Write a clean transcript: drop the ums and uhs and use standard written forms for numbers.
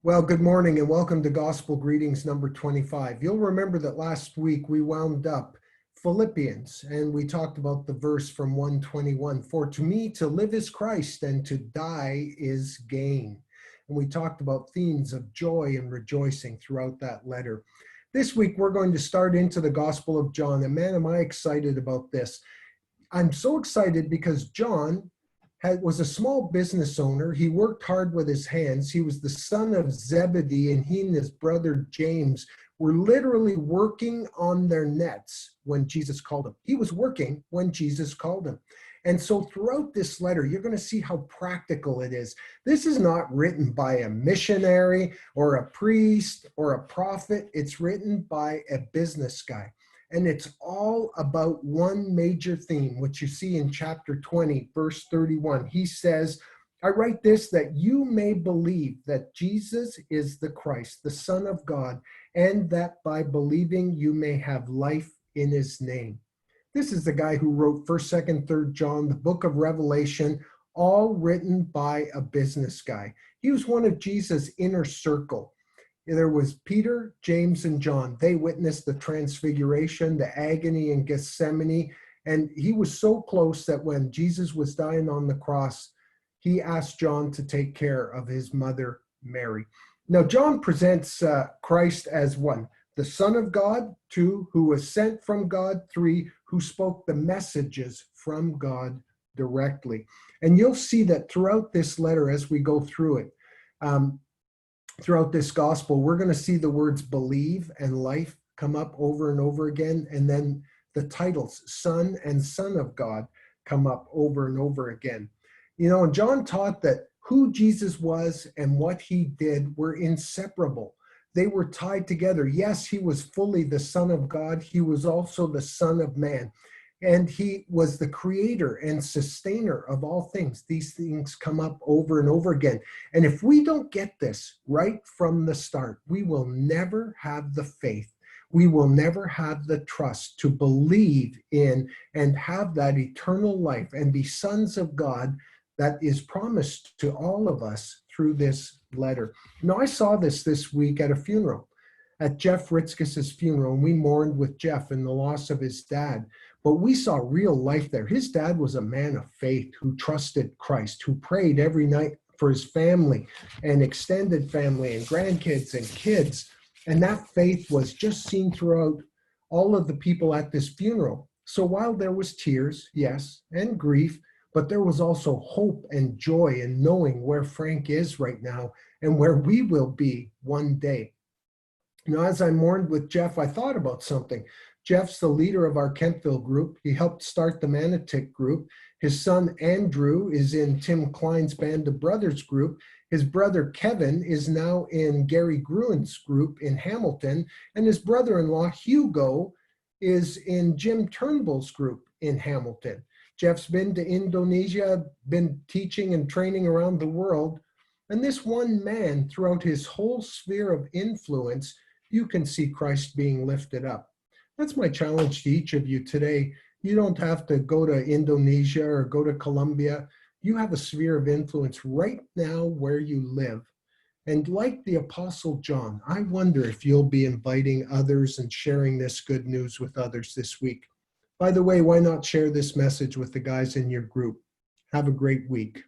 Well, good morning and welcome to Gospel Greetings number 25. You'll remember that last week we wound up Philippians and we talked about the verse from 121. For to me to live is Christ and to die is gain. And we talked about themes of joy and rejoicing throughout that letter. This week we're going to start into the Gospel of John, and man, am I excited about this. I'm so excited because John was a small business owner. He worked hard with his hands. He was the son of Zebedee, and he and his brother James were literally working on their nets when Jesus called him. He was working when Jesus called him. And so throughout this letter, you're going to see how practical it is. This is not written by a missionary or a priest or a prophet. It's written by a business guy. And it's all about one major theme, which you see in chapter 20, verse 31. He says, I write this that you may believe that Jesus is the Christ, the Son of God, and that by believing you may have life in his name. This is the guy who wrote 1st, 2nd, 3rd John, the book of Revelation, all written by a business guy. He was one of Jesus' inner circle. There was Peter, James, and John. They witnessed the transfiguration, the agony in Gethsemane, and he was so close that when Jesus was dying on the cross, he asked John to take care of his mother, Mary. Now, John presents Christ as one, the Son of God, two, who was sent from God, three, who spoke the messages from God directly. And you'll see that throughout this letter as we go through it. Throughout this gospel, we're going to see the words believe and life come up over and over again. And then the titles Son and Son of God come up over and over again. You know, and John taught that who Jesus was and what he did were inseparable. They were tied together. Yes, he was fully the Son of God. He was also the Son of Man. And he was the creator and sustainer of all things. These things come up over and over again. And if we don't get this right from the start, we will never have the faith. We will never have the trust to believe in and have that eternal life and be sons of God that is promised to all of us through this letter. Now, I saw this week at a funeral, at Jeff Ritzkis's funeral, and we mourned with Jeff in the loss of his dad. But we saw real life there. His dad was a man of faith who trusted Christ, who prayed every night for his family and extended family and grandkids and kids. And that faith was just seen throughout all of the people at this funeral. So while there was tears, yes, and grief, but there was also hope and joy in knowing where Frank is right now and where we will be one day. Now, as I mourned with Jeff, I thought about something. Jeff's the leader of our Kentville group. He helped start the Manatik group. His son, Andrew, is in Tim Klein's Band of Brothers group. His brother, Kevin, is now in Gary Gruen's group in Hamilton. And his brother-in-law, Hugo, is in Jim Turnbull's group in Hamilton. Jeff's been to Indonesia, been teaching and training around the world. And this one man, throughout his whole sphere of influence, you can see Christ being lifted up. That's my challenge to each of you today. You don't have to go to Indonesia or go to Colombia. You have a sphere of influence right now where you live. And like the Apostle John, I wonder if you'll be inviting others and sharing this good news with others this week. By the way, why not share this message with the guys in your group? Have a great week.